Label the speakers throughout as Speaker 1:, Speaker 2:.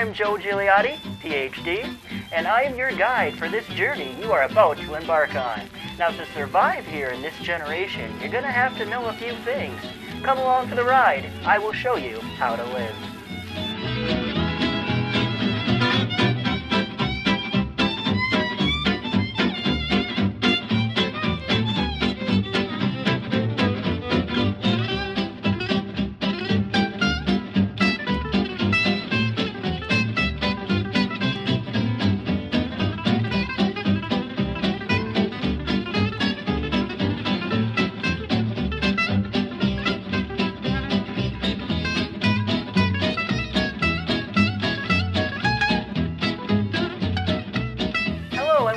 Speaker 1: I'm Joe Gigliotti, PhD, and I am your guide for this journey you are about to embark on. Now, to survive here in this generation, you're going to have to know a few things. Come along for the ride. I will show you how to live.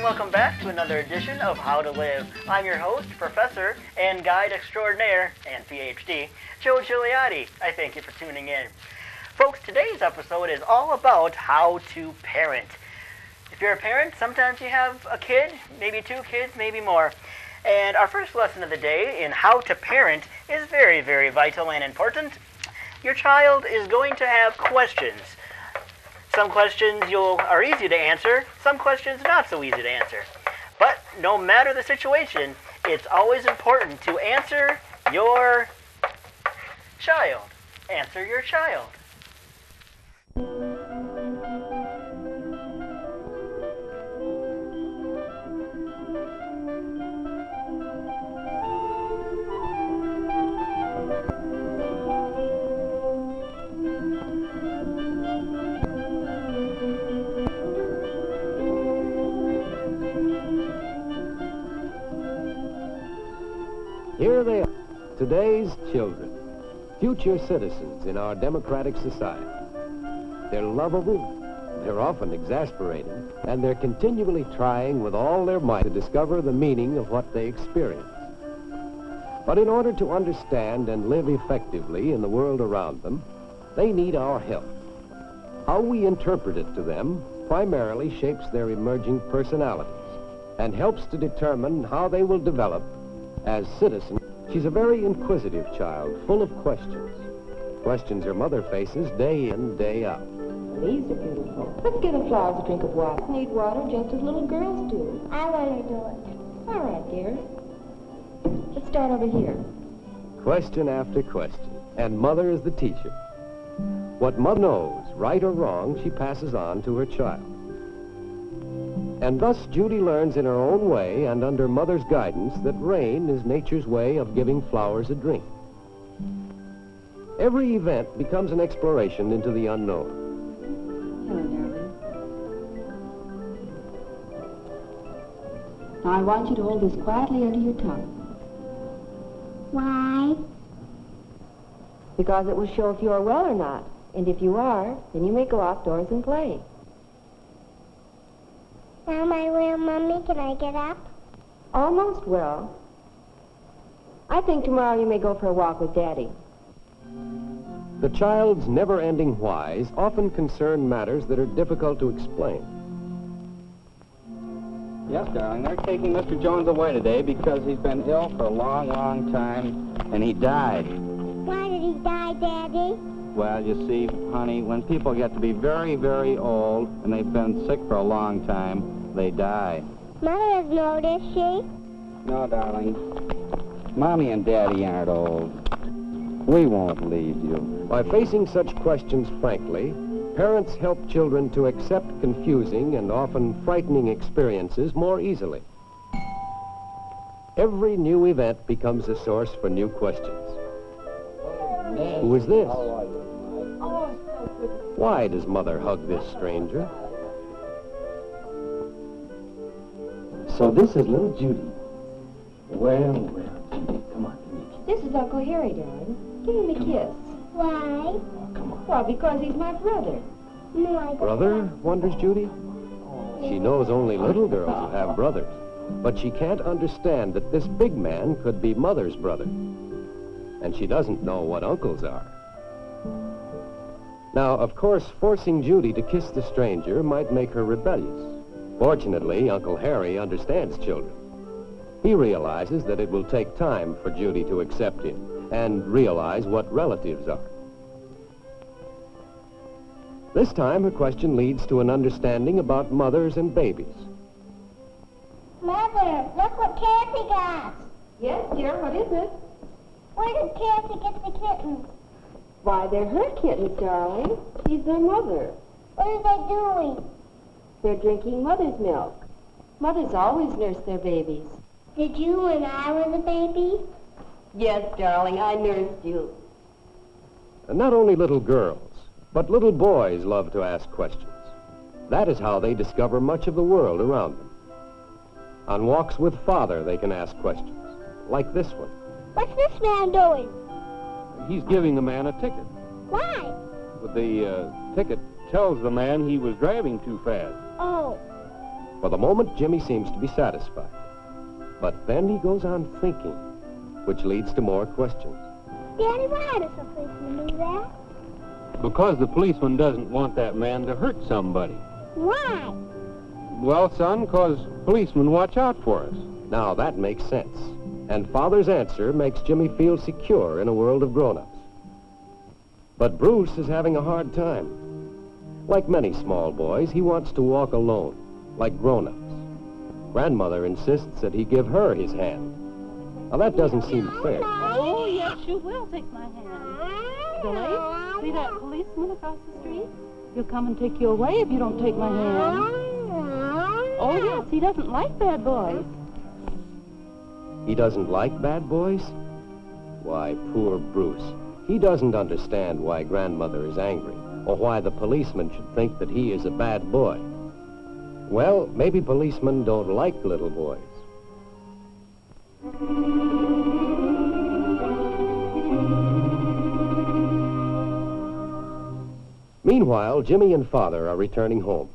Speaker 1: Welcome back to another edition of How to Live. I'm your host, Professor, and Guide Extraordinaire, and PhD, Joe Gigliotti. I thank you for tuning in. Folks, today's episode is all about how to parent. If you're a parent, sometimes you have a kid, maybe two kids, maybe more. And our first lesson of the day in how to parent is very, very vital and important. Your child is going to have questions. Some questions are easy to answer, some questions not so easy to answer. But no matter the situation, it's always important to answer your child. Answer your child.
Speaker 2: Here they are, today's children, future citizens in our democratic society. They're lovable, they're often exasperating, and they're continually trying with all their might to discover the meaning of what they experience. But in order to understand and live effectively in the world around them, they need our help. How we interpret it to them primarily shapes their emerging personalities and helps to determine how they will develop as citizens. She's a very inquisitive child, full of questions. Questions her mother faces day in, day out.
Speaker 3: These are beautiful. Let's give the flowers a drink of water. They need water just as little girls do.
Speaker 4: I want to do it.
Speaker 3: All right, dear. Let's start over here.
Speaker 2: Question after question, and mother is the teacher. What mother knows, right or wrong, she passes on to her child. And thus Judy learns in her own way and under mother's guidance that rain is nature's way of giving flowers a drink. Every event becomes an exploration into the unknown.
Speaker 3: Hello, darling. Now I want you to hold this quietly under your tongue.
Speaker 4: Why?
Speaker 3: Because it will show if you are well or not. And if you are, then you may go outdoors and play.
Speaker 4: Am I well, Mommy? Can I get up?
Speaker 3: Almost well. I think tomorrow you may go for a walk with Daddy.
Speaker 2: The child's never-ending whys often concern matters that are difficult to explain.
Speaker 5: Yes, darling, they're taking Mr. Jones away today because he's been ill for a long, long time, and he died.
Speaker 4: Why did he die, Daddy?
Speaker 5: Well, you see, honey, when people get to be very, very old, and they've been sick for a long time, they die.
Speaker 4: Mother doesn't know, does she?
Speaker 5: No, darling. Mommy and Daddy aren't old. We won't leave you.
Speaker 2: By facing such questions frankly, parents help children to accept confusing and often frightening experiences more easily. Every new event becomes a source for new questions. Who is this? Why does mother hug this stranger?
Speaker 6: So this is little Judy. Well, Judy, come on, give me a kiss.
Speaker 3: This is Uncle Harry, darling. Give him a kiss.
Speaker 4: Why?
Speaker 6: Oh, come on.
Speaker 3: Well, because he's my brother.
Speaker 4: No, I don't.
Speaker 2: Brother, wonders Judy. She knows only little girls who have brothers, but she can't understand that this big man could be mother's brother. And she doesn't know what uncles are. Now, of course, forcing Judy to kiss the stranger might make her rebellious. Fortunately, Uncle Harry understands children. He realizes that it will take time for Judy to accept him and realize what relatives are. This time, her question leads to an understanding about mothers and babies.
Speaker 4: Mother, look what Kathy got.
Speaker 3: Yes, dear, what is it?
Speaker 4: Where did Kathy get the kittens?
Speaker 3: Why, they're her kittens, darling. She's their mother.
Speaker 4: What are they doing?
Speaker 3: They're drinking mother's milk. Mothers always nurse their babies.
Speaker 4: Did you when I was a baby?
Speaker 3: Yes, darling, I nursed you.
Speaker 2: And not only little girls, but little boys love to ask questions. That is how they discover much of the world around them. On walks with father, they can ask questions, like this one.
Speaker 4: What's this man doing?
Speaker 5: He's giving the man a ticket.
Speaker 4: Why?
Speaker 5: The ticket tells the man he was driving too fast.
Speaker 4: Oh.
Speaker 2: For the moment, Jimmy seems to be satisfied. But then he goes on thinking, which leads to more questions.
Speaker 4: Daddy, why does the policeman do that?
Speaker 5: Because the policeman doesn't want that man to hurt somebody.
Speaker 4: Why?
Speaker 5: Well, son, because policemen watch out for us.
Speaker 2: Now that makes sense. And Father's answer makes Jimmy feel secure in a world of grown-ups. But Bruce is having a hard time. Like many small boys, he wants to walk alone, like grown-ups. Grandmother insists that he give her his hand. Now that doesn't seem fair.
Speaker 7: Oh, yes, you will take my hand. Billy, see that policeman across the street? He'll come and take you away if you don't take my hand. Oh, yes, he doesn't like bad boys.
Speaker 2: He doesn't like bad boys? Why, poor Bruce. He doesn't understand why Grandmother is angry, or why the policeman should think that he is a bad boy. Well, maybe policemen don't like little boys. Meanwhile, Jimmy and Father are returning home.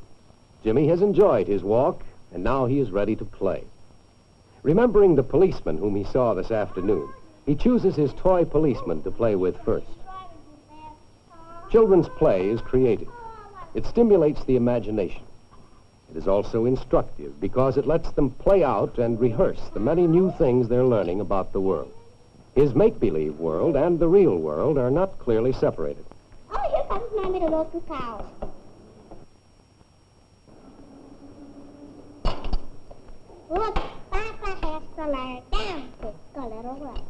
Speaker 2: Jimmy has enjoyed his walk, and now he is ready to play. Remembering the policeman whom he saw this afternoon, he chooses his toy policeman to play with first. Children's play is creative. It stimulates the imagination. It is also instructive because it lets them play out and rehearse the many new things they're learning about the world. His make-believe world and the real world are not clearly separated.
Speaker 4: Oh, here comes Mommy to milk the cows. Look, Papa has to lie down, take a little rest.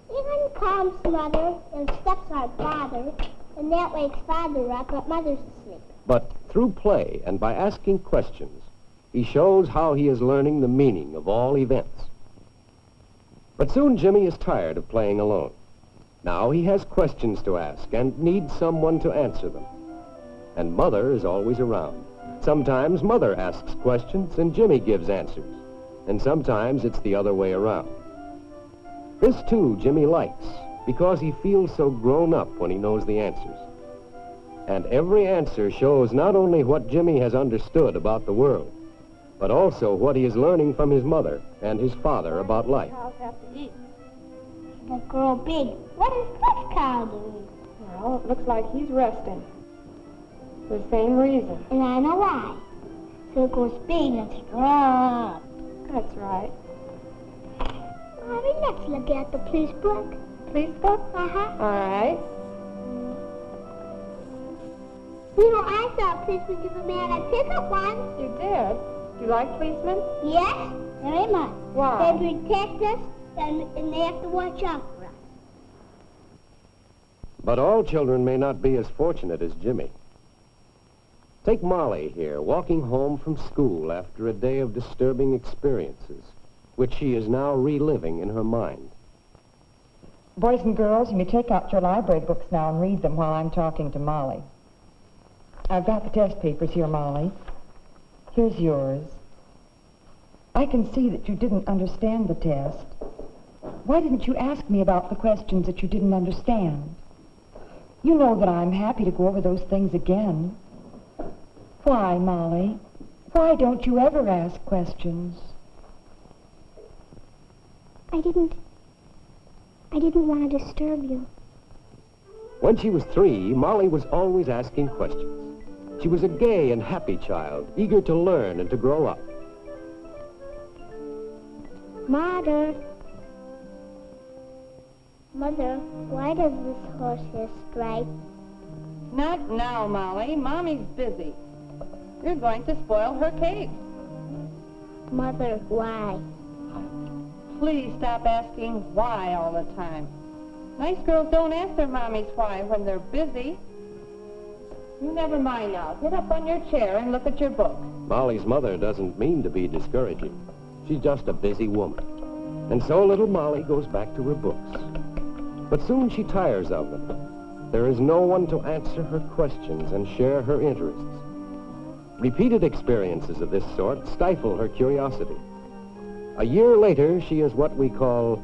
Speaker 4: Even calms Mother and steps on Father, and that wakes Father up, but Mother's asleep.
Speaker 2: But through play and by asking questions, he shows how he is learning the meaning of all events. But soon Jimmy is tired of playing alone. Now he has questions to ask and needs someone to answer them. And Mother is always around. Sometimes Mother asks questions and Jimmy gives answers. And sometimes it's the other way around. This, too, Jimmy likes, because he feels so grown up when he knows the answers. And every answer shows not only what Jimmy has understood about the world, but also what he is learning from his mother and his father about life.
Speaker 4: Cows have to eat. They grow big. What is this cow doing?
Speaker 3: Well, it looks like he's resting. For the same reason.
Speaker 4: And I know why. So it grows big and strong.
Speaker 3: That's right.
Speaker 4: Mommy, let's look at the police book.
Speaker 3: Police book?
Speaker 4: Uh-huh.
Speaker 3: All right.
Speaker 4: You know, I saw a policeman give a man a ticket once.
Speaker 3: You did? Do you like policemen?
Speaker 4: Yes, very much.
Speaker 3: Why?
Speaker 4: They protect us, and they have to watch out for us.
Speaker 2: But all children may not be as fortunate as Jimmy. Take Molly here, walking home from school after a day of disturbing experiences, which she is now reliving in her mind.
Speaker 8: Boys and girls, you may take out your library books now and read them while I'm talking to Molly. I've got the test papers here, Molly. Here's yours. I can see that you didn't understand the test. Why didn't you ask me about the questions that you didn't understand? You know that I'm happy to go over those things again. Why, Molly? Why don't you ever ask questions?
Speaker 4: I didn't want to disturb you.
Speaker 2: When she was 3, Molly was always asking questions. She was a gay and happy child, eager to learn and to grow up.
Speaker 4: Mother, why does this horse have stripes?
Speaker 7: Not now, Molly. Mommy's busy. You're going to spoil her cake.
Speaker 4: Mother, why?
Speaker 7: Please stop asking why all the time. Nice girls don't ask their mommies why when they're busy. You never mind now. Get up on your chair and look at your book.
Speaker 2: Molly's mother doesn't mean to be discouraging. She's just a busy woman. And so little Molly goes back to her books. But soon she tires of them. There is no one to answer her questions and share her interests. Repeated experiences of this sort stifle her curiosity. A year later, she is what we call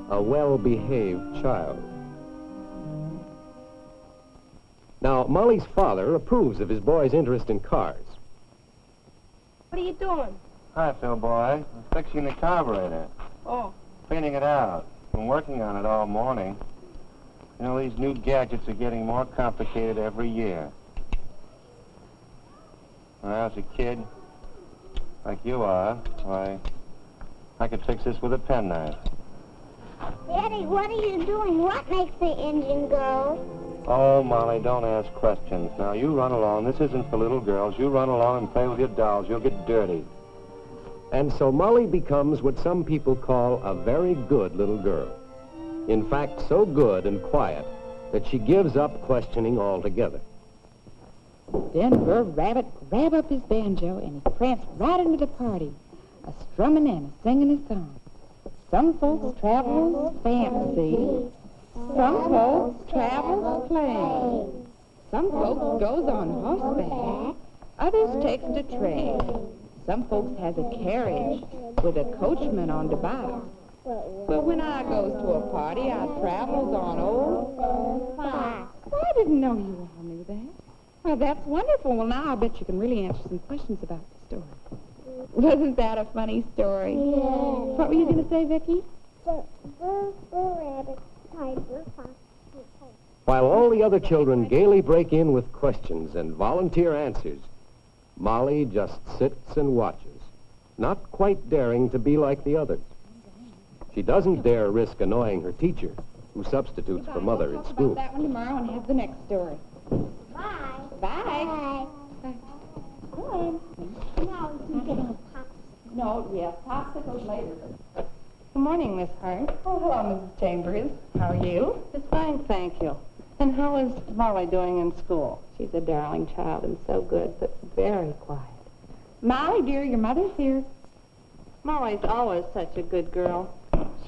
Speaker 2: a well-behaved child. Now, Molly's father approves of his boy's interest in cars.
Speaker 4: What are you doing?
Speaker 5: Hi, Phil boy. I'm fixing the carburetor.
Speaker 4: Oh.
Speaker 5: Cleaning it out. Been working on it all morning. You know, these new gadgets are getting more complicated every year. When I was a kid, like you are, why, I could fix this with a penknife.
Speaker 4: Daddy, what are you doing? What makes the engine go?
Speaker 5: Oh, Molly, don't ask questions. Now, you run along. This isn't for little girls. You run along and play with your dolls. You'll get dirty.
Speaker 2: And so Molly becomes what some people call a very good little girl. In fact, so good and quiet that she gives up questioning altogether.
Speaker 9: Denver Rabbit grabbed up his banjo and he pranced right into the party, a-strumming and a-singing his song. Some folks travels fancy, some folks travels plain, some folks goes on horseback, others takes the train. Some folks has a carriage with a coachman on the back. But when I goes to a party, I travels on old fox. I didn't know you all knew that. Well, that's wonderful. Well, now I bet you can really answer some questions about the story. Wasn't that a funny story?
Speaker 4: Yeah.
Speaker 9: What were you going to say, Vicki?
Speaker 4: Rabbit, tiger, fox.
Speaker 2: While all the other children gaily break in with questions and volunteer answers, Molly just sits and watches, not quite daring to be like the others. She doesn't dare risk annoying her teacher, who substitutes for mother
Speaker 9: We'll
Speaker 2: at
Speaker 9: talk
Speaker 2: school.
Speaker 9: about that one tomorrow and have the next story.
Speaker 4: Bye.
Speaker 9: Bye.
Speaker 4: Bye.
Speaker 9: Good.
Speaker 4: Now we can get a pop.
Speaker 9: No, yes, popsicles later.
Speaker 7: Good morning, Miss Hart.
Speaker 8: Oh, hello, Mrs. Chambers. How are you?
Speaker 7: Just fine, thank you. And how is Molly doing in school?
Speaker 9: She's a darling child and so good, but very quiet. Molly, dear, your mother's here.
Speaker 7: Molly's always such a good girl.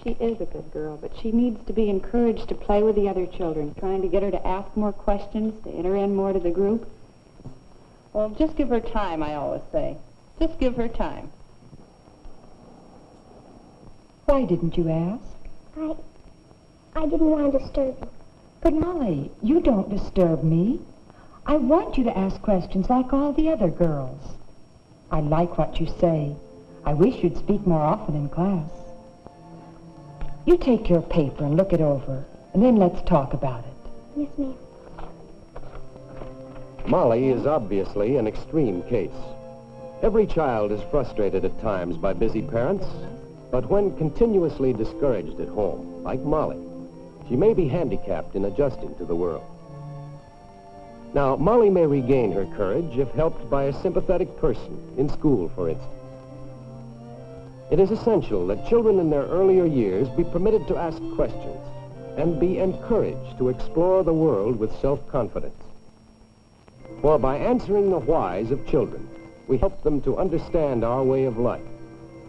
Speaker 9: She is a good girl, but she needs to be encouraged to play with the other children, trying to get her to ask more questions, to enter in more to the group.
Speaker 7: Well, just give her time, I always say. Just give her time.
Speaker 8: Why didn't you ask?
Speaker 4: I didn't want to disturb you.
Speaker 8: But, Molly, you don't disturb me. I want you to ask questions like all the other girls. I like what you say. I wish you'd speak more often in class. You take your paper and look it over, and then let's talk about it.
Speaker 4: Yes, ma'am.
Speaker 2: Molly is obviously an extreme case. Every child is frustrated at times by busy parents, but when continuously discouraged at home, like Molly, she may be handicapped in adjusting to the world. Now, Molly may regain her courage if helped by a sympathetic person, in school, for instance. It is essential that children in their earlier years be permitted to ask questions and be encouraged to explore the world with self-confidence. For by answering the whys of children, we help them to understand our way of life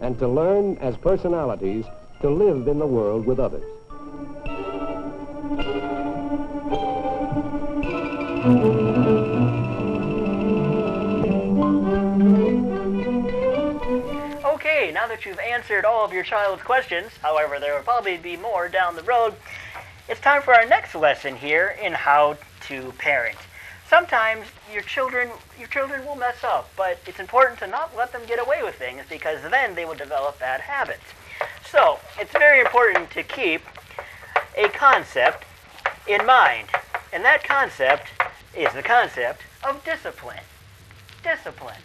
Speaker 2: and to learn, as personalities, to live in the world with others.
Speaker 1: Okay, now that you've answered all of your child's questions, however, there will probably be more down the road, it's time for our next lesson here in how to parent. Sometimes your children will mess up, but it's important to not let them get away with things because then they will develop bad habits. So, it's very important to keep a concept in mind, and that concept is the concept of discipline. Discipline.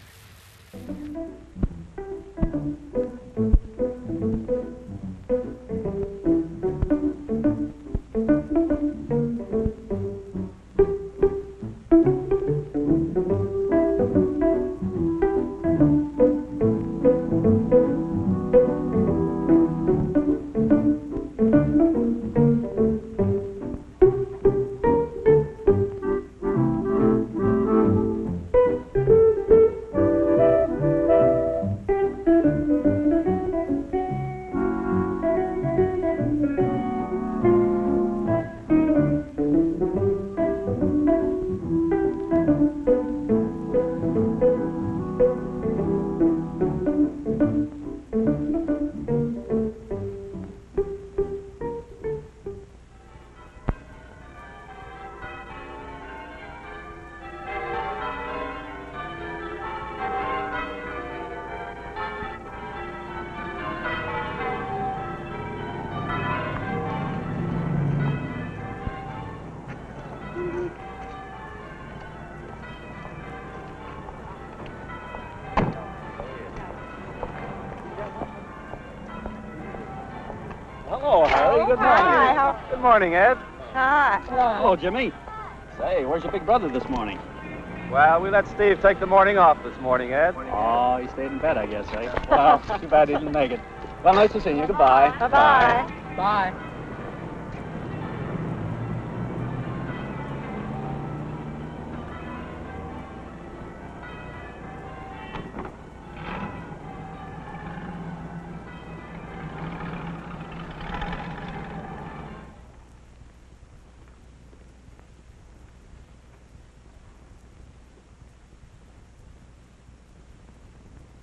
Speaker 10: Hello, Harry. Good morning.
Speaker 11: Hi.
Speaker 10: Good morning, Ed.
Speaker 11: Hi.
Speaker 10: Hello, Jimmy. Say, where's your big brother this morning? Well, we let Steve take the morning off this morning, Ed. Oh, he stayed in bed, I guess, eh? Well, too bad he didn't make it. Well, nice to see you. Goodbye.
Speaker 11: Bye-bye.
Speaker 10: Bye.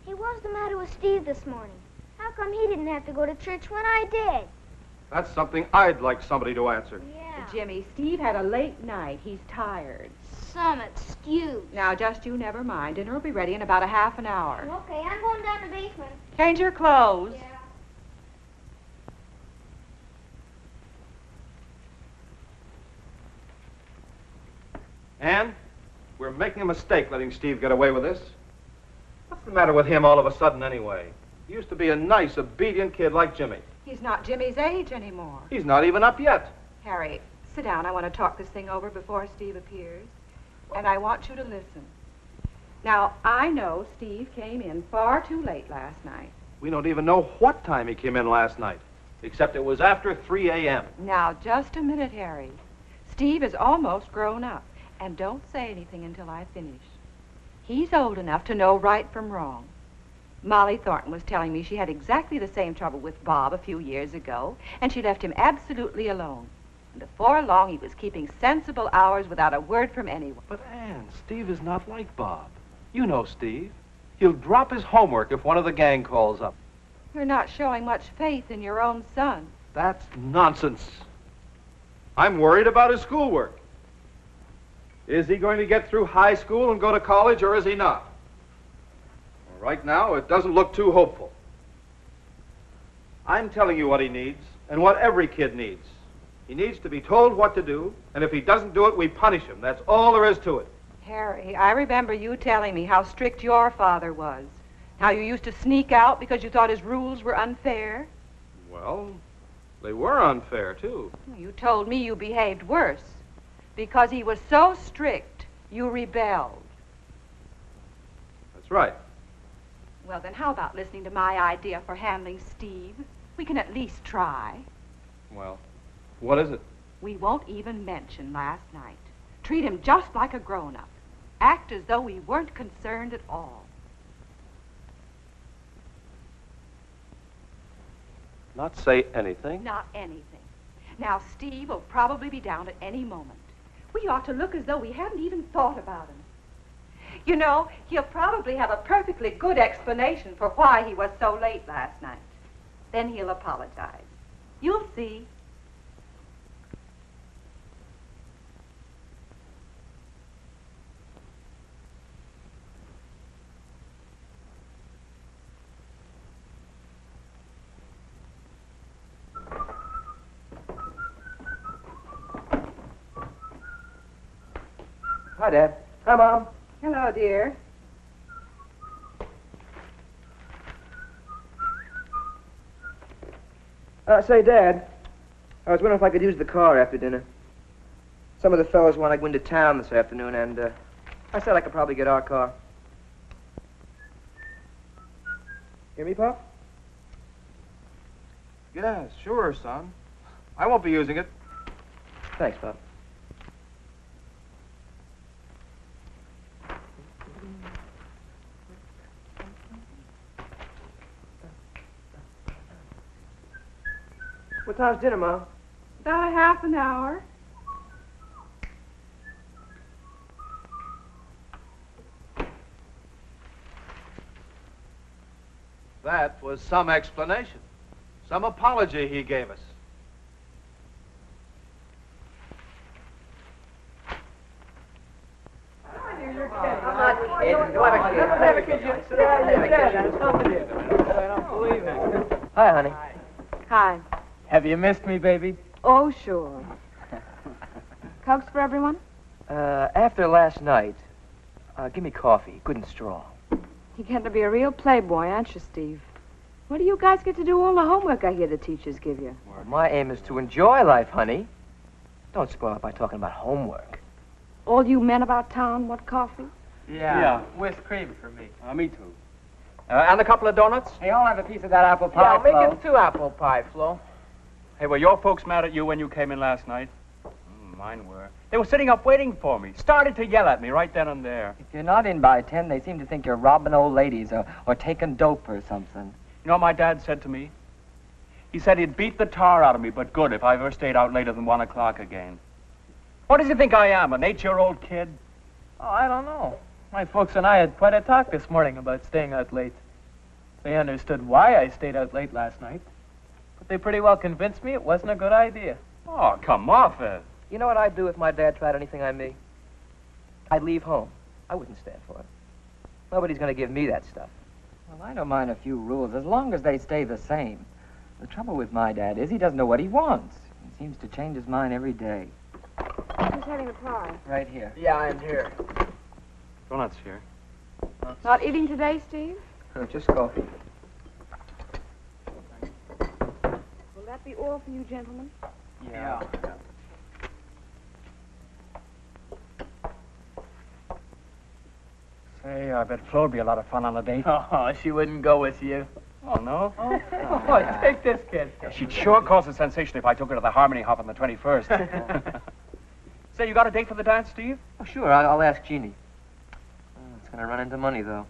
Speaker 4: Hey, what's the matter with Steve this morning? How come he didn't have to go to church when I did?
Speaker 12: That's something I'd like somebody to answer.
Speaker 4: Yeah.
Speaker 9: Jimmy, Steve had a late night. He's tired.
Speaker 4: Some excuse.
Speaker 9: Now, just you never mind. Dinner will be ready in about a half an hour.
Speaker 4: Okay, I'm going down to the basement.
Speaker 9: Change your clothes.
Speaker 4: Yeah.
Speaker 12: Ann, we're making a mistake letting Steve get away with this. What's the matter with him all of a sudden anyway? He used to be a nice, obedient kid like Jimmy.
Speaker 9: He's not Jimmy's age anymore.
Speaker 12: He's not even up yet.
Speaker 9: Harry, sit down. I want to talk this thing over before Steve appears. And I want you to listen. Now, I know Steve came in far too late last night.
Speaker 12: We don't even know what time he came in last night, except it was after 3 a.m.
Speaker 9: Now, just a minute, Harry. Steve is almost grown up. And don't say anything until I finish. He's old enough to know right from wrong. Molly Thornton was telling me she had exactly the same trouble with Bob a few years ago, and she left him absolutely alone. And before long, he was keeping sensible hours without a word from anyone.
Speaker 12: But Ann, Steve is not like Bob. You know Steve. He'll drop his homework if one of the gang calls up.
Speaker 9: You're not showing much faith in your own son.
Speaker 12: That's nonsense. I'm worried about his schoolwork. Is he going to get through high school and go to college, or is he not? Well, right now, it doesn't look too hopeful. I'm telling you what he needs, and what every kid needs. He needs to be told what to do, and if he doesn't do it, we punish him. That's all there is to it.
Speaker 9: Harry, I remember you telling me how strict your father was. How you used to sneak out because you thought his rules were unfair.
Speaker 12: Well, they were unfair, too.
Speaker 9: You told me you behaved worse. Because he was so strict, you rebelled.
Speaker 12: That's right.
Speaker 9: Well, then how about listening to my idea for handling Steve? We can at least try.
Speaker 12: Well, what is it?
Speaker 9: We won't even mention last night. Treat him just like a grown-up. Act as though we weren't concerned at all.
Speaker 12: Not say anything?
Speaker 9: Not anything. Now, Steve will probably be down at any moment. We ought to look as though we hadn't even thought about him. You know, he'll probably have a perfectly good explanation for why he was so late last night. Then he'll apologize. You'll see.
Speaker 13: Hi, Dad. Hi, Mom.
Speaker 9: Hello, dear.
Speaker 13: Say, Dad, I was wondering if I could use the car after dinner. Some of the fellows want to go into town this afternoon, and I said I could probably get our car. Hear me, Pop?
Speaker 12: Yeah, sure, son. I won't be using it.
Speaker 13: Thanks, Pop. What time's dinner, Mom?
Speaker 9: About a half an hour.
Speaker 12: That was some explanation. Some apology he gave us.
Speaker 13: Hi, honey.
Speaker 9: Hi.
Speaker 14: Have you missed me, baby?
Speaker 9: Oh, sure. Cokes for everyone?
Speaker 13: After last night, give me coffee, good and strong.
Speaker 9: You're getting to be a real playboy, aren't you, Steve?
Speaker 11: What do you guys get to do all the homework I hear the teachers give you?
Speaker 13: Well, my aim is to enjoy life, honey. Don't spoil it by talking about homework.
Speaker 11: All you men about town want coffee?
Speaker 14: Yeah. With cream for me.
Speaker 10: Me too. And a couple of donuts?
Speaker 14: Hey, I'll have a piece of that apple pie,
Speaker 13: Yeah, make
Speaker 14: Flo.
Speaker 13: it 2 apple pie, Flo.
Speaker 10: Hey, were your folks mad at you when you came in last night? Mine were. They were sitting up waiting for me. Started to yell at me right then and there.
Speaker 14: If you're not in by 10, they seem to think you're robbing old ladies or taking dope or something.
Speaker 10: You know what my dad said to me? He said he'd beat the tar out of me, but good if I ever stayed out later than 1 o'clock again. What does he think I am, an 8-year-old kid?
Speaker 14: Oh, I don't know. My folks and I had quite a talk this morning about staying out late. They understood why I stayed out late last night, but they pretty well convinced me it wasn't a good idea.
Speaker 10: Oh, come off it.
Speaker 13: You know what I'd do if my dad tried anything on me? I'd leave home. I wouldn't stand for it. Nobody's going to give me that stuff.
Speaker 14: Well, I don't mind a few rules, as long as they stay the same. The trouble with my dad is he doesn't know what he wants. He seems to change his mind every day.
Speaker 11: Who's having a pie?
Speaker 14: Right here.
Speaker 13: Yeah, I'm here.
Speaker 10: Donuts here.
Speaker 11: Not eating today, Steve?
Speaker 13: Just coffee.
Speaker 11: Will that be all for you gentlemen?
Speaker 14: Yeah.
Speaker 10: Say, I bet Flo'd be a lot of fun on a date.
Speaker 14: Oh, she wouldn't go with you.
Speaker 10: Oh, no?
Speaker 14: Oh, take this, kid.
Speaker 10: She'd sure cause a sensation if I took her to the Harmony Hop on the 21st. Say, you got a date for the dance, Steve?
Speaker 13: Oh, sure. I'll ask Jeannie. Oh, it's going to run into money, though.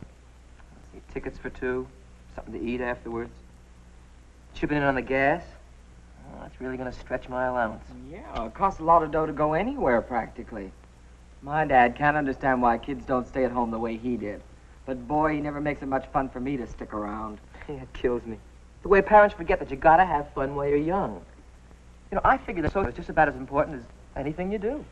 Speaker 13: Let's see, tickets for 2, something to eat afterwards. Chipping in on the gas. Oh, that's really going to stretch my allowance.
Speaker 14: Yeah, it costs a lot of dough to go anywhere, practically. My dad can't understand why kids don't stay at home the way he did. But boy, he never makes it much fun for me to stick around.
Speaker 13: It kills me. The way parents forget that you got to have fun while you're young. You know, I figure that social is just about as important as anything you do.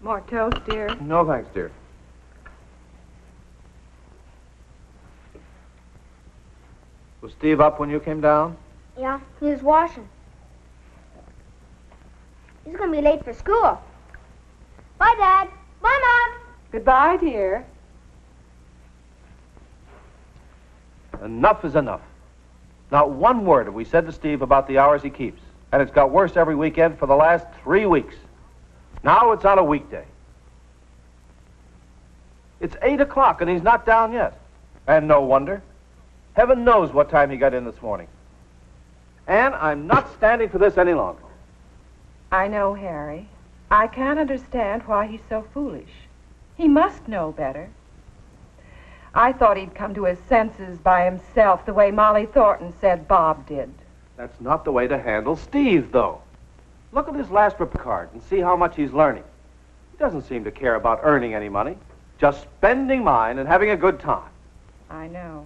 Speaker 11: More toast, dear?
Speaker 12: No, thanks, dear. Was Steve up when you came down?
Speaker 4: Yeah, he was washing. He's going to be late for school. Bye, Dad. Bye, Mom.
Speaker 11: Goodbye, dear.
Speaker 12: Enough is enough. Not one word have we said to Steve about the hours he keeps. And it's got worse every weekend for the last 3 weeks. Now it's on a weekday. It's 8 o'clock and he's not down yet. And no wonder. Heaven knows what time he got in this morning. And I'm not standing for this any longer.
Speaker 15: I know, Harry. I can't understand why he's so foolish. He must know better. I thought he'd come to his senses by himself, the way Molly Thornton said Bob did.
Speaker 12: That's not the way to handle Steve, though. Look at his last report card and see how much he's learning. He doesn't seem to care about earning any money, just spending mine and having a good time.
Speaker 15: I know.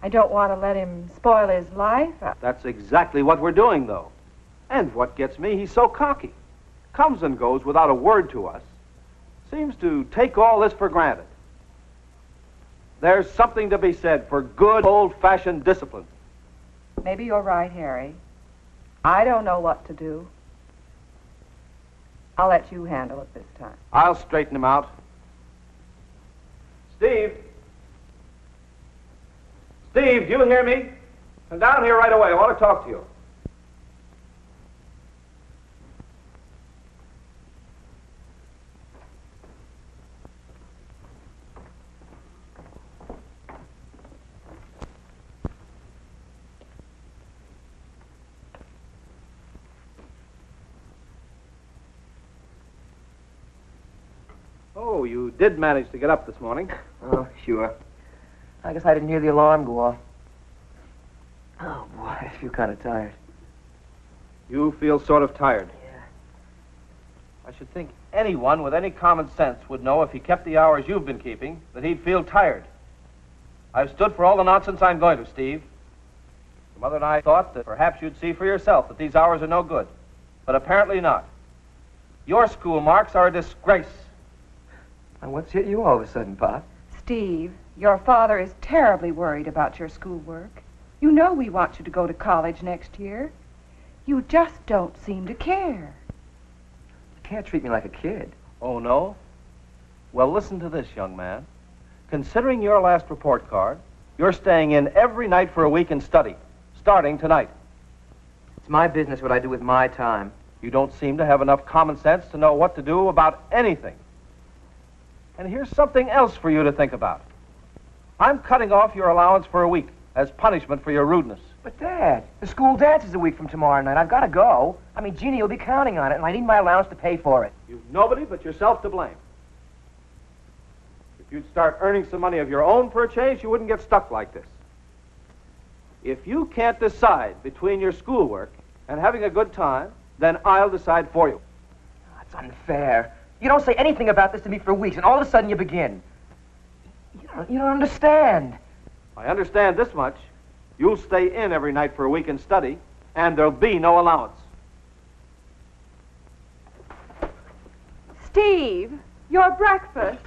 Speaker 15: I don't want to let him spoil his life.
Speaker 12: That's exactly what we're doing, though. And what gets me, he's so cocky. Comes and goes without a word to us. Seems to take all this for granted. There's something to be said for good old-fashioned discipline.
Speaker 15: Maybe you're right, Harry. I don't know what to do. I'll let you handle it this time.
Speaker 12: I'll straighten him out. Steve! Steve, do you hear me? Come down here right away. I want to talk to you. Oh, you did manage to get up this morning.
Speaker 13: Oh, sure. I guess I didn't hear the alarm go off. Oh, boy, I feel kind of tired.
Speaker 12: You feel sort of tired.
Speaker 13: Yeah.
Speaker 10: I should think anyone with any common sense would know if he kept the hours you've been keeping, that he'd feel tired. I've stood for all the nonsense I'm going to, Steve. Your mother and I thought that perhaps you'd see for yourself that these hours are no good, but apparently not. Your school marks are a disgrace.
Speaker 13: And what's hit you all of a sudden, Pop?
Speaker 15: Steve, your father is terribly worried about your schoolwork. You know we want you to go to college next year. You just don't seem to care.
Speaker 13: You can't treat me like a kid.
Speaker 10: Oh, no? Well, listen to this, young man. Considering your last report card, you're staying in every night for a week and study, starting tonight.
Speaker 13: It's my business what I do with my time.
Speaker 10: You don't seem to have enough common sense to know what to do about anything. And here's something else for you to think about. I'm cutting off your allowance for a week as punishment for your rudeness.
Speaker 13: But, Dad, the school dance is a week from tomorrow night. I've got to go. I mean, Jeannie will be counting on it, and I need my allowance to pay for it.
Speaker 10: You've nobody but yourself to blame. If you'd start earning some money of your own for a change, you wouldn't get stuck like this. If you can't decide between your schoolwork and having a good time, then I'll decide for you.
Speaker 13: That's unfair. You don't say anything about this to me for weeks, and all of a sudden you begin. You don't understand.
Speaker 10: I understand this much. You'll stay in every night for a week and study, and there'll be no allowance.
Speaker 15: Steve, your breakfast.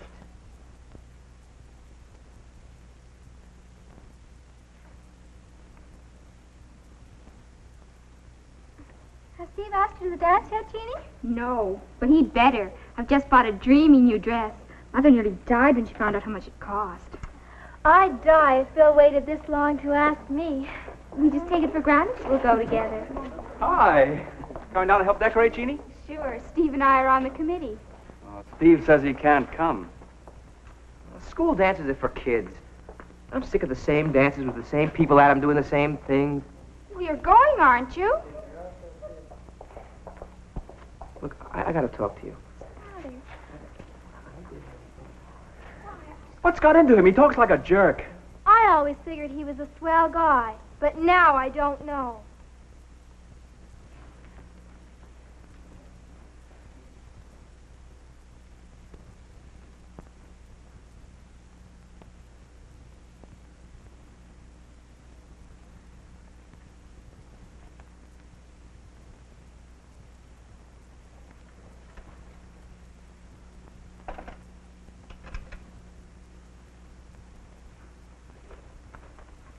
Speaker 4: Has Steve asked you to the dance yet, Jeannie?
Speaker 16: No, but he'd better. I've just bought a dreamy new dress. Mother nearly died when she found out how much it cost.
Speaker 4: I'd die if Bill waited this long to ask me.
Speaker 16: We just take it for granted we'll go together.
Speaker 10: Hi. Going down to help decorate, Jeannie?
Speaker 16: Sure, Steve and I are on the committee.
Speaker 10: Steve says he can't come.
Speaker 13: School dances are for kids. I'm sick of the same dances with the same people at them doing the same things.
Speaker 16: Well, you're going, aren't you?
Speaker 13: Look, I got to talk to you.
Speaker 10: What's got into him? He talks like a jerk.
Speaker 4: I always figured he was a swell guy, but now I don't know.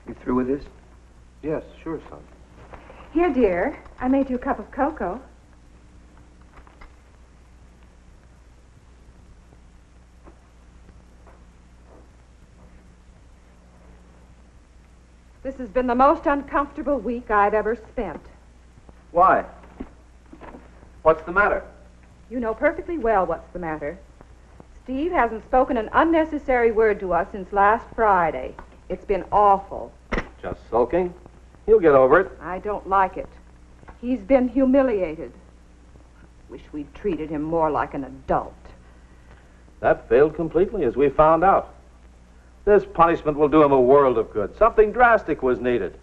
Speaker 13: You through with this?
Speaker 12: Yes, sure, son.
Speaker 15: Here, dear. I made you a cup of cocoa. This has been the most uncomfortable week I've ever spent.
Speaker 10: Why? What's the matter?
Speaker 15: You know perfectly well what's the matter. Steve hasn't spoken an unnecessary word to us since last Friday. It's been awful.
Speaker 10: Just sulking. He'll get over it.
Speaker 15: I don't like it. He's been humiliated. Wish we'd treated him more like an adult.
Speaker 10: That failed completely, as we found out. This punishment will do him a world of good. Something drastic was needed.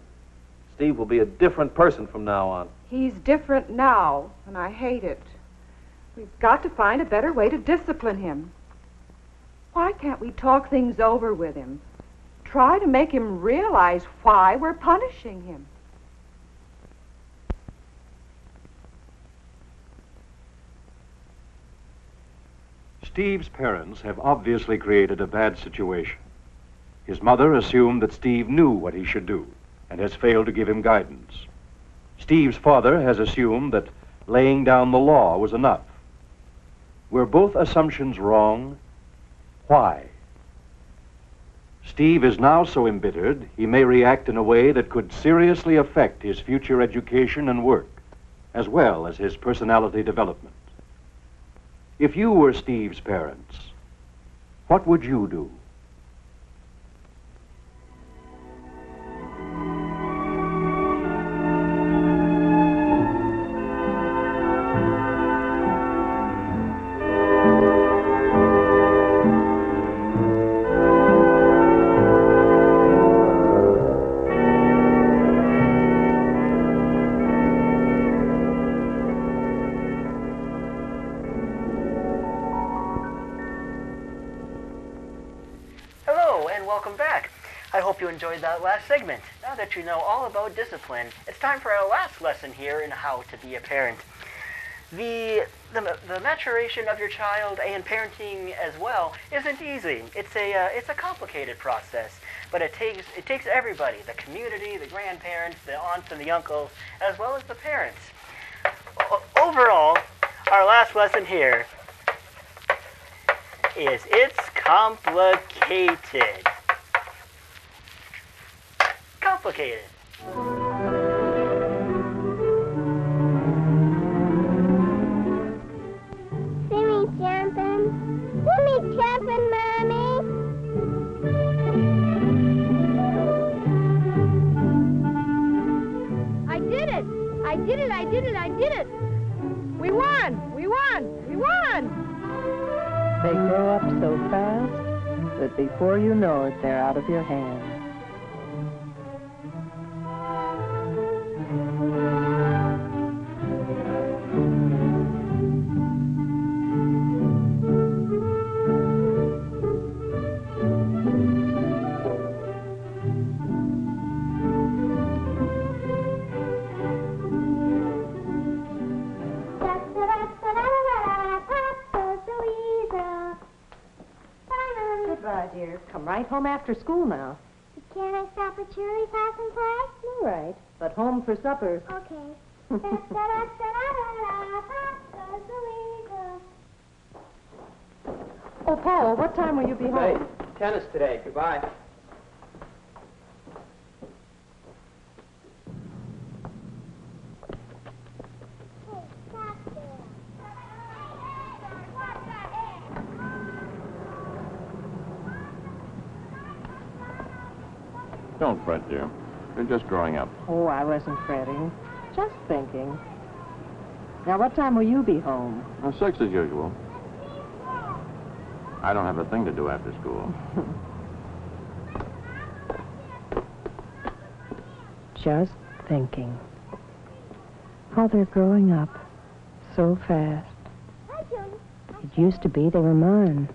Speaker 10: Steve will be a different person from now on.
Speaker 15: He's different now, and I hate it. We've got to find a better way to discipline him. Why can't we talk things over with him? Try to make him realize why we're punishing him.
Speaker 17: Steve's parents have obviously created a bad situation. His mother assumed that Steve knew what he should do and has failed to give him guidance. Steve's father has assumed that laying down the law was enough. Were both assumptions wrong? Why? Steve is now so embittered, he may react in a way that could seriously affect his future education and work, as well as his personality development. If you were Steve's parents, what would you do?
Speaker 1: Hello, and welcome back. I hope you enjoyed that last segment. Now that you know all about discipline, it's time for our last lesson here in how to be a parent. The maturation of your child and parenting as well isn't easy. It's a complicated process, but it takes everybody, the community, the grandparents, the aunts and the uncles, as well as the parents. Overall, our last lesson here is it's complicated. Complicated.
Speaker 4: See me jumping, Mommy.
Speaker 18: I did it! I did it! I did it! I did it! We won! We won! We won!
Speaker 19: They grow up so fast that before you know it, they're out of your hands.
Speaker 8: Goodbye, dear. Come right home after school now.
Speaker 4: Can I stop at Cherry passing class?
Speaker 8: All right. But home for supper.
Speaker 4: Okay.
Speaker 8: Oh, Paul, what time will you be home?
Speaker 13: Hey, tennis today. Goodbye.
Speaker 5: Don't fret, dear. You're just growing up.
Speaker 19: Oh, I wasn't fretting. Just thinking. Now, what time will you be home?
Speaker 5: 6 as usual. I don't have a thing to do after school.
Speaker 19: Just thinking. How they're growing up so fast. It used to be they were mine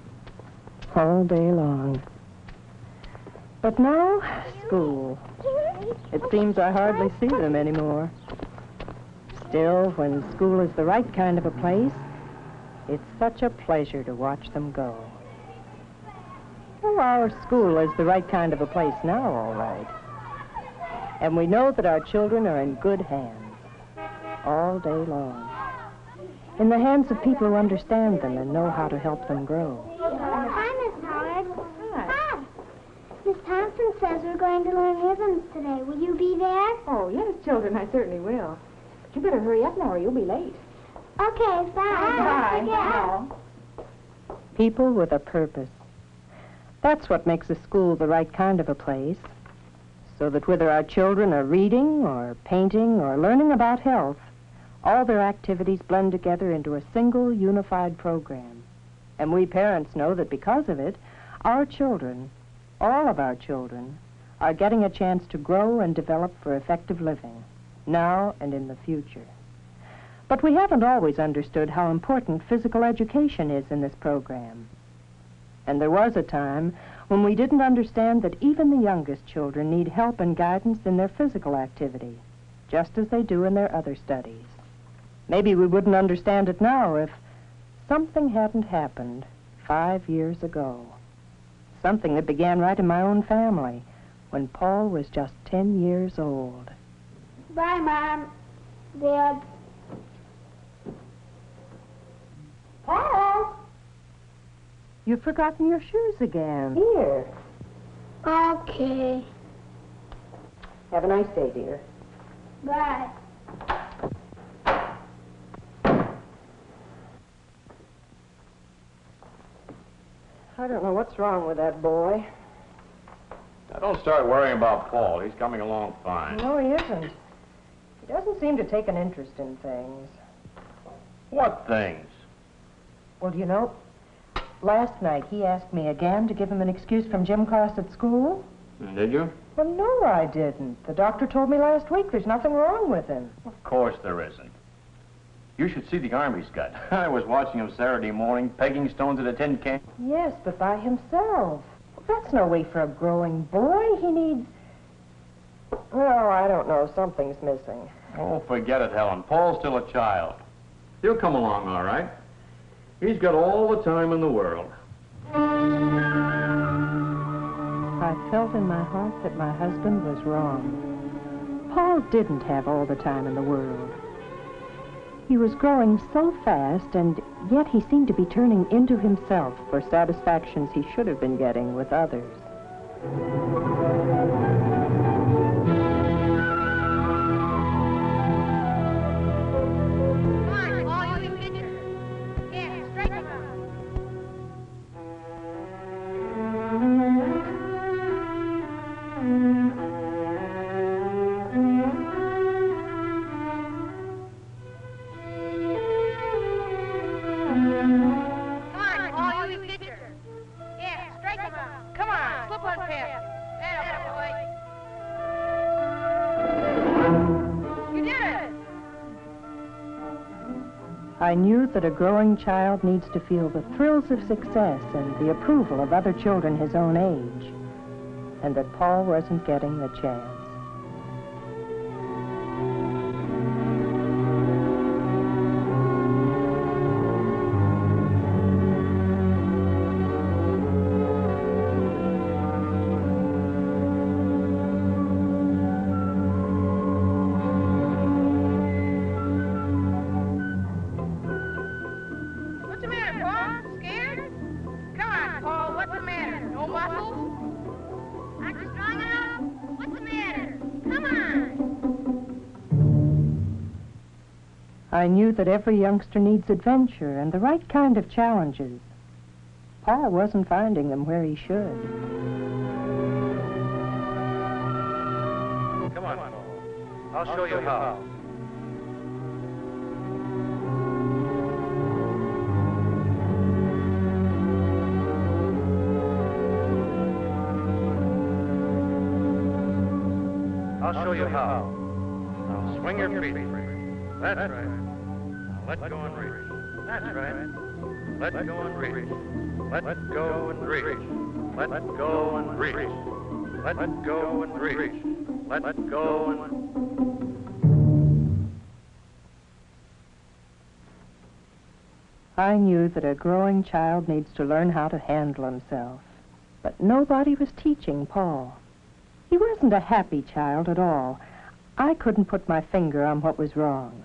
Speaker 19: all day long. But now, school. It seems I hardly see them anymore. Still, when school is the right kind of a place, it's such a pleasure to watch them go. Well, our school is the right kind of a place now, all right. And we know that our children are in good hands all day long. In the hands of people who understand them and know how to help them grow.
Speaker 4: Hi, Miss Howard. Hi. Miss Thompson says we're going to learn rhythms today. Will you be there?
Speaker 15: Oh, yes, children, I certainly will. But you better hurry up now or you'll be late.
Speaker 4: Okay, bye.
Speaker 15: Bye.
Speaker 19: People with a purpose. That's what makes a school the right kind of a place. So that whether our children are reading or painting or learning about health, all their activities blend together into a single unified program. And we parents know that because of it, our children, all of our children, are getting a chance to grow and develop for effective living, now and in the future. But we haven't always understood how important physical education is in this program. And there was a time when we didn't understand that even the youngest children need help and guidance in their physical activity, just as they do in their other studies. Maybe we wouldn't understand it now if something hadn't happened 5 years ago. Something that began right in my own family when Paul was just 10 years old.
Speaker 4: Bye, Mom. Dad. Paul.
Speaker 19: You've forgotten your shoes again.
Speaker 8: Here.
Speaker 4: Okay.
Speaker 8: Have a nice day, dear.
Speaker 4: Bye.
Speaker 8: I don't know what's wrong with that boy.
Speaker 5: Now, don't start worrying about Paul. He's coming along fine.
Speaker 8: No, he isn't. He doesn't seem to take an interest in things.
Speaker 5: What things?
Speaker 8: Well, you know, last night he asked me again to give him an excuse from gym class at school.
Speaker 5: Did you?
Speaker 8: Well, no, I didn't. The doctor told me last week there's nothing wrong with him.
Speaker 5: Of course there isn't. You should see the arm he's got. I was watching him Saturday morning, pegging stones at a tin can.
Speaker 8: Yes, but by himself. That's no way for a growing boy. He needs... Oh, I don't know. Something's missing.
Speaker 20: Oh, forget it, Helen. Paul's still a child. He'll come along all right. He's got all the time in the world.
Speaker 19: I felt in my heart that my husband was wrong. Paul didn't have all the time in the world. He was growing so fast, and yet he seemed to be turning into himself for satisfactions he should have been getting with others. I knew that a growing child needs to feel the thrills of success and the approval of other children his own age, and that Paul wasn't getting the chance. I knew that every youngster needs adventure and the right kind of challenges. Paul wasn't finding them where he should.
Speaker 10: Come on, Paul. I'll show you how. I'll show you how. Now swing your feet. That's right. Now let go and reach. That's right. Let go and reach. Let go and reach. Let go and reach. Let go and reach. Let go and...
Speaker 19: I knew that a growing child needs to learn how to handle himself, but nobody was teaching Paul. He wasn't a happy child at all. I couldn't put my finger on what was wrong.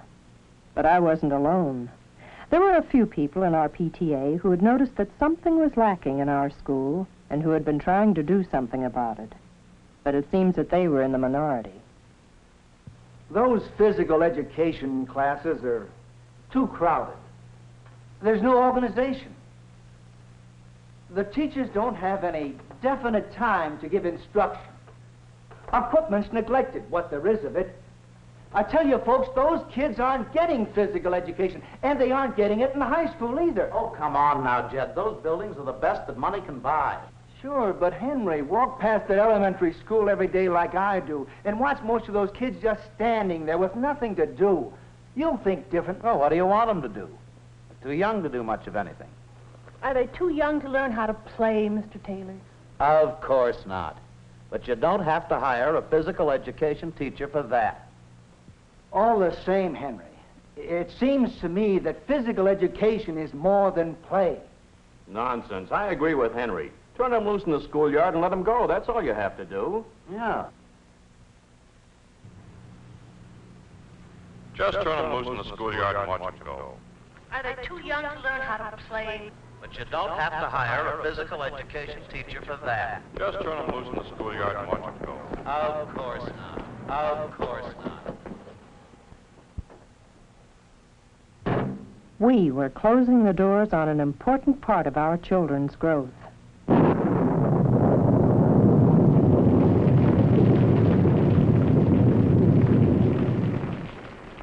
Speaker 19: But I wasn't alone. There were a few people in our PTA who had noticed that something was lacking in our school and who had been trying to do something about it. But it seems that they were in the minority.
Speaker 21: Those physical education classes are too crowded. There's no organization. The teachers don't have any definite time to give instruction. Equipment's neglected, what there is of it. I tell you, folks, those kids aren't getting physical education, and they aren't getting it in the high school either.
Speaker 22: Oh, come on now, Jed. Those buildings are the best that money can buy.
Speaker 21: Sure, but Henry, walk past that elementary school every day like I do, and watch most of those kids just standing there with nothing to do. You'll think different.
Speaker 22: Oh, what do you want them to do? They're too young to do much of anything.
Speaker 18: Are they too young to learn how to play, Mr. Taylor?
Speaker 22: Of course not. But you don't have to hire a physical education teacher for that.
Speaker 21: All the same, Henry, it seems to me that physical education is more than play.
Speaker 20: Nonsense. I agree with Henry. Turn them loose in the schoolyard and let them go. That's all you have to do.
Speaker 21: Yeah.
Speaker 12: Just turn them loose in the schoolyard and watch them go.
Speaker 18: Are they too young to learn how to play?
Speaker 22: But you don't have to hire a physical education teacher for that.
Speaker 12: Just turn them loose in the schoolyard and watch them go.
Speaker 22: Of course not. Of course not.
Speaker 19: We were closing the doors on an important part of our children's growth.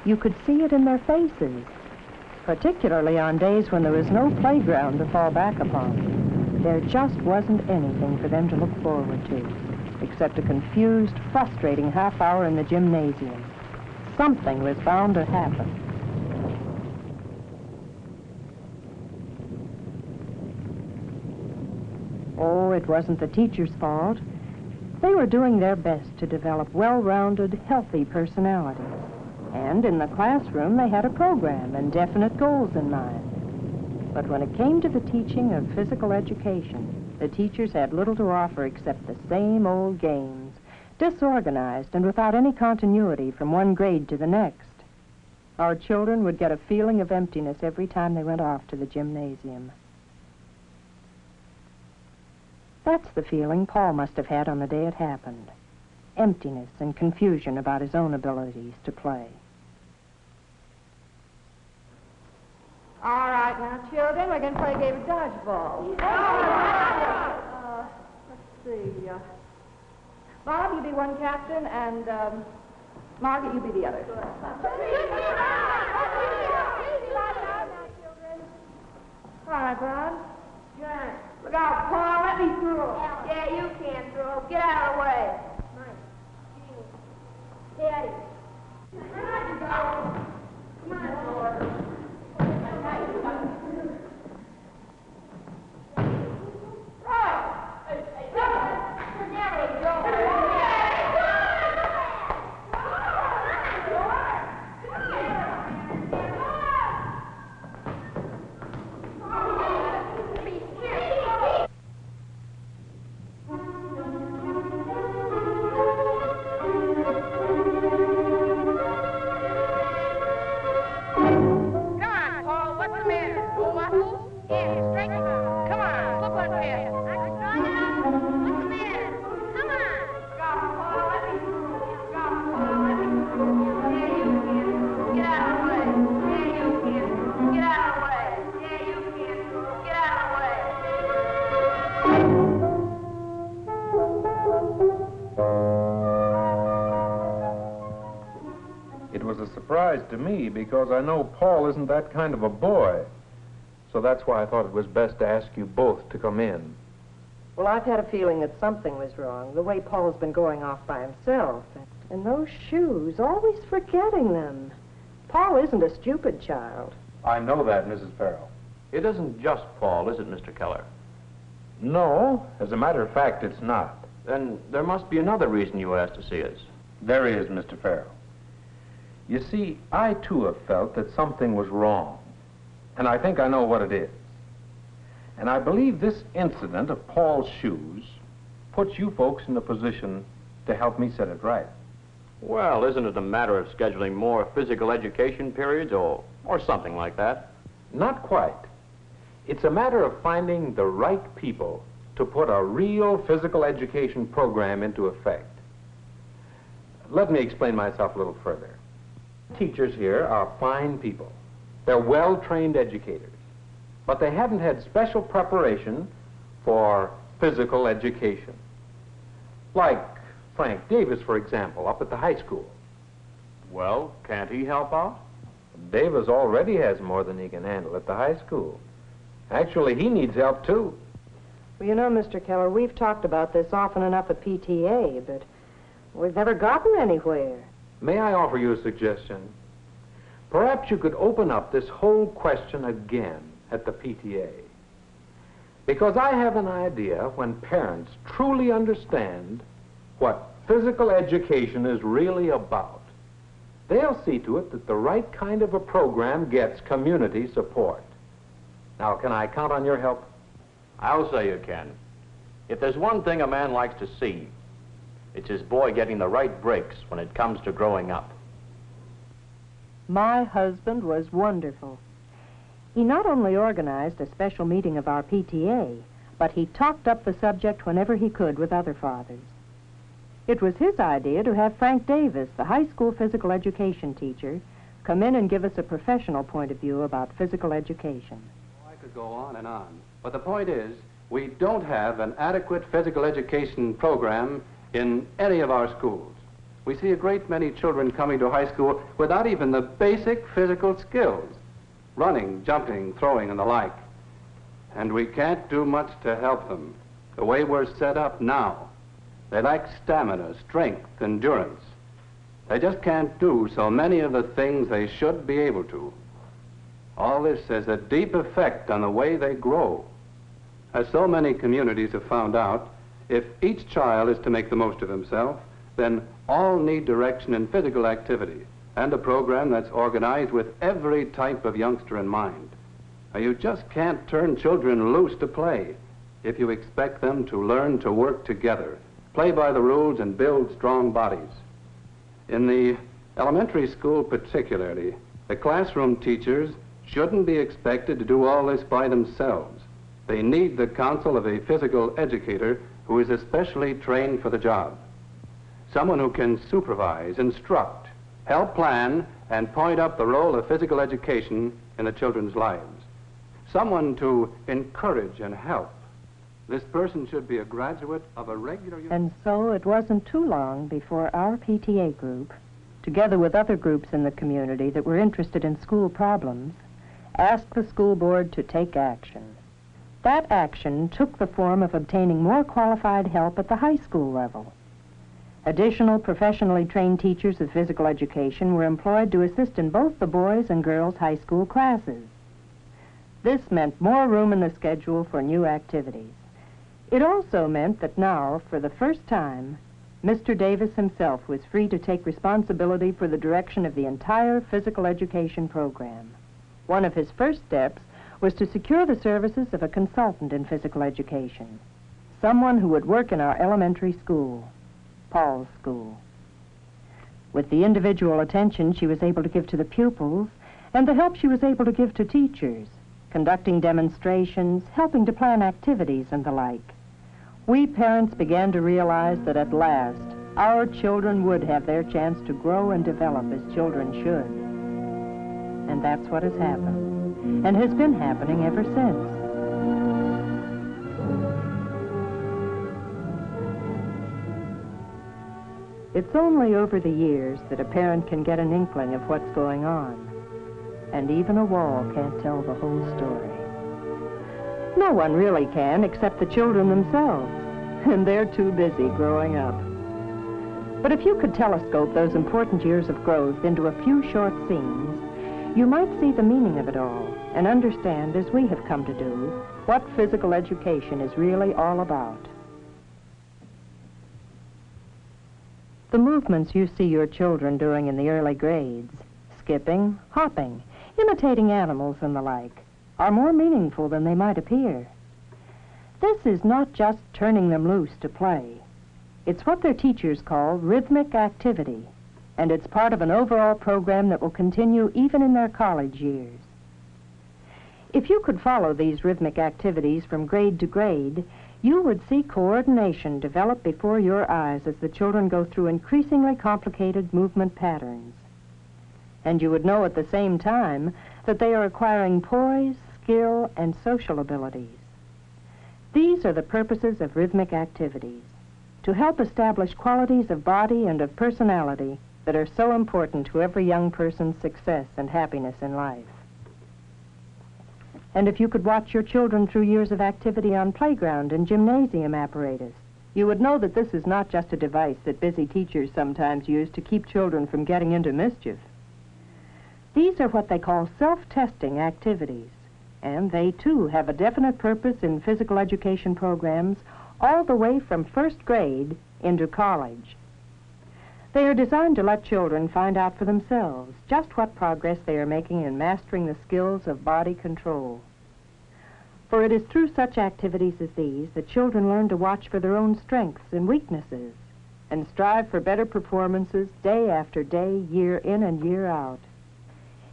Speaker 19: You could see it in their faces, particularly on days when there was no playground to fall back upon. There just wasn't anything for them to look forward to, except a confused, frustrating half hour in the gymnasium. Something was bound to happen. Oh, it wasn't the teacher's fault. They were doing their best to develop well-rounded, healthy personalities. And in the classroom, they had a program and definite goals in mind. But when it came to the teaching of physical education, the teachers had little to offer except the same old games, disorganized and without any continuity from one grade to the next. Our children would get a feeling of emptiness every time they went off to the gymnasium. That's the feeling Paul must have had on the day it happened. Emptiness and confusion about his own abilities to play.
Speaker 11: All right, now, children, we're going to play a game of dodgeball. Let's see. Bob, you be one captain, and Margaret, you be the other. All right, Bob. Good. Look out, Paul. Let me through.
Speaker 18: Yeah, you can throw. Get out of the way. Daddy. Come on, Lord.
Speaker 12: To me, because I know Paul isn't that kind of a boy. So that's why I thought it was best to ask you both to come in.
Speaker 19: Well, I've had a feeling that something was wrong, the way Paul's been going off by himself. And those shoes, always forgetting them. Paul isn't a stupid child.
Speaker 12: I know that, Mrs. Farrell.
Speaker 22: It isn't just Paul, is it, Mr. Keller?
Speaker 12: No, as a matter of fact, it's not.
Speaker 22: Then there must be another reason you asked to see us.
Speaker 12: There is, Mr. Farrell. You see, I too have felt that something was wrong, and I think I know what it is. And I believe this incident of Paul's shoes puts you folks in a position to help me set it right.
Speaker 22: Well, isn't it a matter of scheduling more physical education periods or something like that?
Speaker 12: Not quite. It's a matter of finding the right people to put a real physical education program into effect. Let me explain myself a little further. Teachers here are fine people. They're well-trained educators, but they haven't had special preparation for physical education. Like Frank Davis, for example, up at the high school.
Speaker 22: Well, can't he help out?
Speaker 12: Davis already has more than he can handle at the high school. Actually, he needs help, too.
Speaker 19: Well, you know, Mr. Keller, we've talked about this often enough at PTA, but we've never gotten anywhere.
Speaker 12: May I offer you a suggestion? Perhaps you could open up this whole question again at the PTA. Because I have an idea when parents truly understand what physical education is really about, they'll see to it that the right kind of a program gets community support. Now, can I count on your help?
Speaker 22: I'll say you can. If there's one thing a man likes to see, it's his boy getting the right breaks when it comes to growing up.
Speaker 19: My husband was wonderful. He not only organized a special meeting of our PTA, but he talked up the subject whenever he could with other fathers. It was his idea to have Frank Davis, the high school physical education teacher, come in and give us a professional point of view about physical education.
Speaker 3: I could go on and on, but the point is, we don't have an adequate physical education program in any of our schools. We see a great many children coming to high school without even the basic physical skills, running, jumping, throwing, and the like. And we can't do much to help them. The way we're set up now, they lack stamina, strength, endurance. They just can't do so many of the things they should be able to. All this has a deep effect on the way they grow. As so many communities have found out, if each child is to make the most of himself, then all need direction in physical activity and a program that's organized with every type of youngster in mind. Now, you just can't turn children loose to play if you expect them to learn to work together, play by the rules, and build strong bodies. In the elementary school particularly, the classroom teachers shouldn't be expected to do all this by themselves. They need the counsel of a physical educator who is especially trained for the job. Someone who can supervise, instruct, help plan, and point up the role of physical education in the children's lives. Someone to encourage and help. This person should be a graduate of a regular...
Speaker 19: And so it wasn't too long before our PTA group, together with other groups in the community that were interested in school problems, asked the school board to take action. That action took the form of obtaining more qualified help at the high school level. Additional professionally trained teachers of physical education were employed to assist in both the boys' and girls' high school classes. This meant more room in the schedule for new activities. It also meant that now, for the first time, Mr. Davis himself was free to take responsibility for the direction of the entire physical education program. One of his first steps was to secure the services of a consultant in physical education, someone who would work in our elementary school, Paul's school. With the individual attention she was able to give to the pupils and the help she was able to give to teachers, conducting demonstrations, helping to plan activities and the like, we parents began to realize that at last our children would have their chance to grow and develop as children should. And that's what has happened, and has been happening ever since. It's only over the years that a parent can get an inkling of what's going on, and even a wall can't tell the whole story. No one really can except the children themselves, and they're too busy growing up. But if you could telescope those important years of growth into a few short scenes, you might see the meaning of it all and understand, as we have come to do, what physical education is really all about. The movements you see your children doing in the early grades, skipping, hopping, imitating animals and the like, are more meaningful than they might appear. This is not just turning them loose to play. It's what their teachers call rhythmic activity, and it's part of an overall program that will continue even in their college years. If you could follow these rhythmic activities from grade to grade, you would see coordination develop before your eyes as the children go through increasingly complicated movement patterns. And you would know at the same time that they are acquiring poise, skill, and social abilities. These are the purposes of rhythmic activities, to help establish qualities of body and of personality that are so important to every young person's success and happiness in life. And if you could watch your children through years of activity on playground and gymnasium apparatus, you would know that this is not just a device that busy teachers sometimes use to keep children from getting into mischief. These are what they call self-testing activities, and they, too, have a definite purpose in physical education programs all the way from first grade into college. They are designed to let children find out for themselves just what progress they are making in mastering the skills of body control. For it is through such activities as these that children learn to watch for their own strengths and weaknesses and strive for better performances day after day, year in and year out.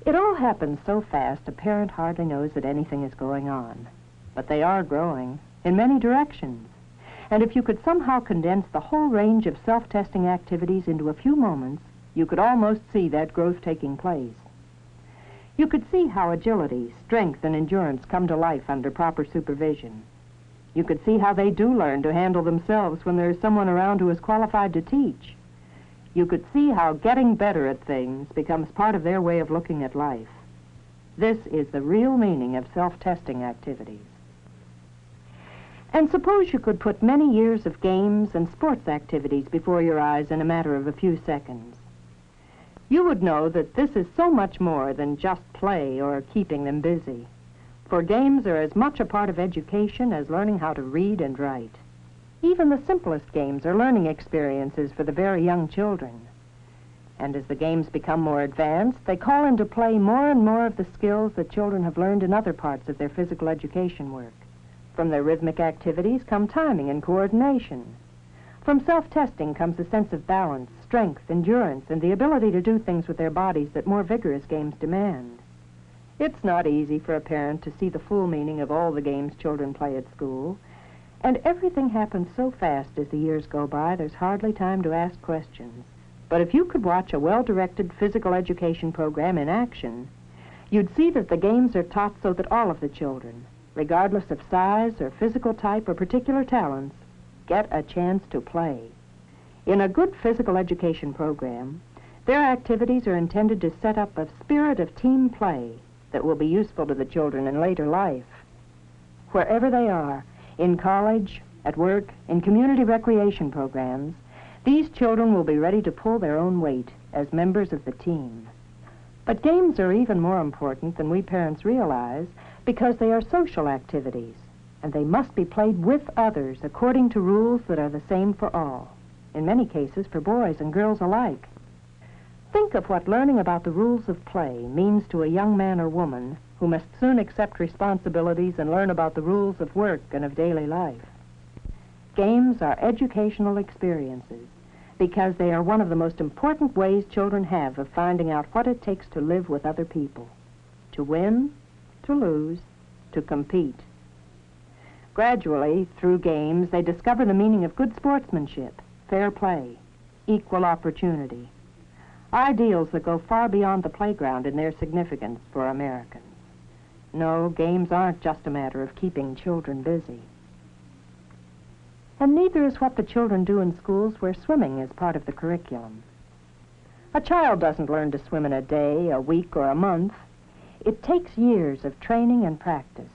Speaker 19: It all happens so fast a parent hardly knows that anything is going on. But they are growing in many directions. And if you could somehow condense the whole range of self-testing activities into a few moments, you could almost see that growth taking place. You could see how agility, strength, and endurance come to life under proper supervision. You could see how they do learn to handle themselves when there is someone around who is qualified to teach. You could see how getting better at things becomes part of their way of looking at life. This is the real meaning of self-testing activities. And suppose you could put many years of games and sports activities before your eyes in a matter of a few seconds. You would know that this is so much more than just play or keeping them busy. For games are as much a part of education as learning how to read and write. Even the simplest games are learning experiences for the very young children. And as the games become more advanced, they call into play more and more of the skills that children have learned in other parts of their physical education work. From their rhythmic activities come timing and coordination. From self-testing comes a sense of balance, strength, endurance, and the ability to do things with their bodies that more vigorous games demand. It's not easy for a parent to see the full meaning of all the games children play at school, and everything happens so fast as the years go by, there's hardly time to ask questions. But if you could watch a well-directed physical education program in action, you'd see that the games are taught so that all of the children, regardless of size or physical type or particular talents, get a chance to play. In a good physical education program, their activities are intended to set up a spirit of team play that will be useful to the children in later life. Wherever they are, in college, at work, in community recreation programs, these children will be ready to pull their own weight as members of the team. But games are even more important than we parents realize because they are social activities, and they must be played with others according to rules that are the same for all, in many cases for boys and girls alike. Think of what learning about the rules of play means to a young man or woman who must soon accept responsibilities and learn about the rules of work and of daily life. Games are educational experiences because they are one of the most important ways children have of finding out what it takes to live with other people, to win, to lose, to compete. Gradually, through games, they discover the meaning of good sportsmanship, fair play, equal opportunity, ideals that go far beyond the playground in their significance for Americans. No, games aren't just a matter of keeping children busy. And neither is what the children do in schools where swimming is part of the curriculum. A child doesn't learn to swim in a day, a week, or a month. It takes years of training and practice.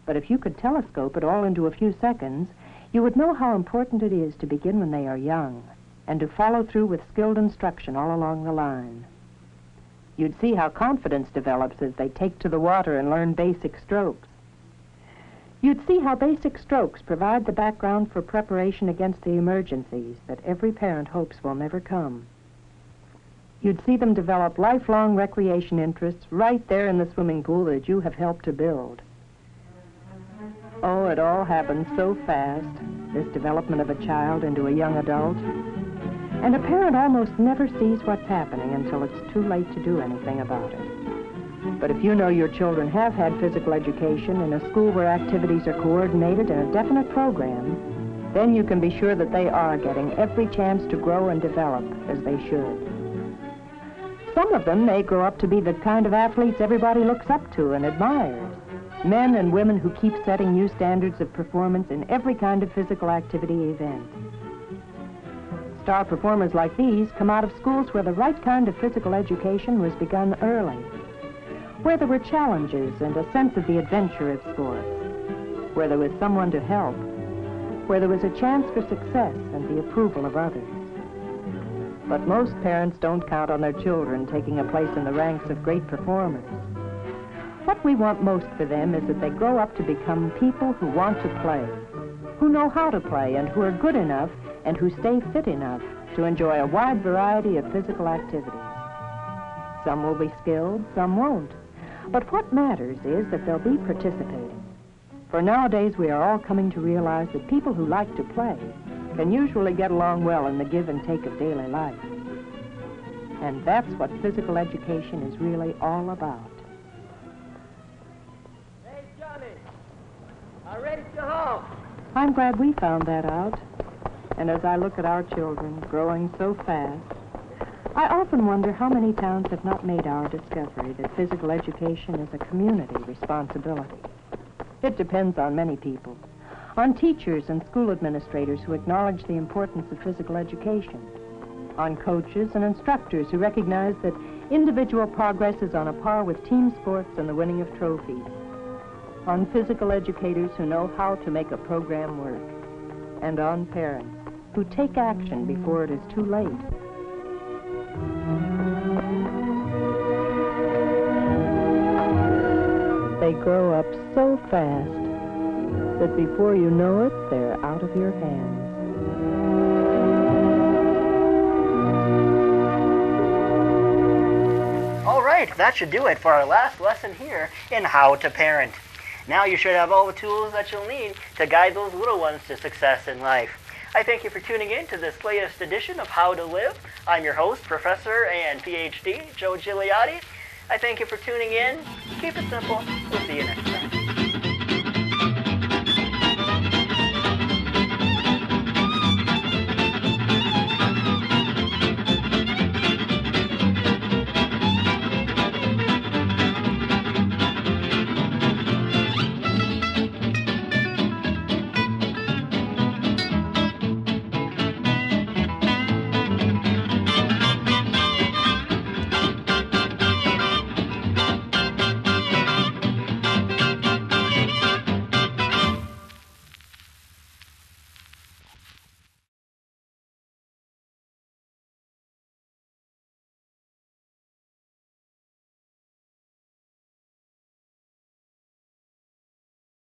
Speaker 19: But if you could telescope it all into a few seconds, you would know how important it is to begin when they are young and to follow through with skilled instruction all along the line. You'd see how confidence develops as they take to the water and learn basic strokes. You'd see how basic strokes provide the background for preparation against the emergencies that every parent hopes will never come. You'd see them develop lifelong recreation interests right there in the swimming pool that you have helped to build. Oh, it all happens so fast, this development of a child into a young adult. And a parent almost never sees what's happening until it's too late to do anything about it. But if you know your children have had physical education in a school where activities are coordinated in a definite program, then you can be sure that they are getting every chance to grow and develop as they should. Some of them may grow up to be the kind of athletes everybody looks up to and admires. Men and women who keep setting new standards of performance in every kind of physical activity event. Star performers like these come out of schools where the right kind of physical education was begun early, where there were challenges and a sense of the adventure of sports, where there was someone to help, where there was a chance for success and the approval of others. But most parents don't count on their children taking a place in the ranks of great performers. What we want most for them is that they grow up to become people who want to play, who know how to play and who are good enough and who stay fit enough to enjoy a wide variety of physical activities. Some will be skilled, some won't. But what matters is that they'll be participating. For nowadays we are all coming to realize that people who like to play can usually get along well in the give and take of daily life. And that's what physical education is really all about.
Speaker 1: Hey, Johnny, I'm ready to go home.
Speaker 19: I'm glad we found that out. And as I look at our children growing so fast, I often wonder how many towns have not made our discovery that physical education is a community responsibility. It depends on many people, on teachers and school administrators who acknowledge the importance of physical education, on coaches and instructors who recognize that individual progress is on a par with team sports and the winning of trophies, on physical educators who know how to make a program work, and on parents who take action before it is too late. They they grow up so fast that before you know it, they're out of your hands.
Speaker 1: All right, that should do it for our last lesson here in How to Parent. Now you should have all the tools that you'll need to guide those little ones to success in life. I thank you for tuning in to this latest edition of How to Live. I'm your host, Professor and PhD, Joe Gigliotti. I thank you for tuning in. Keep it simple. We'll see you next time.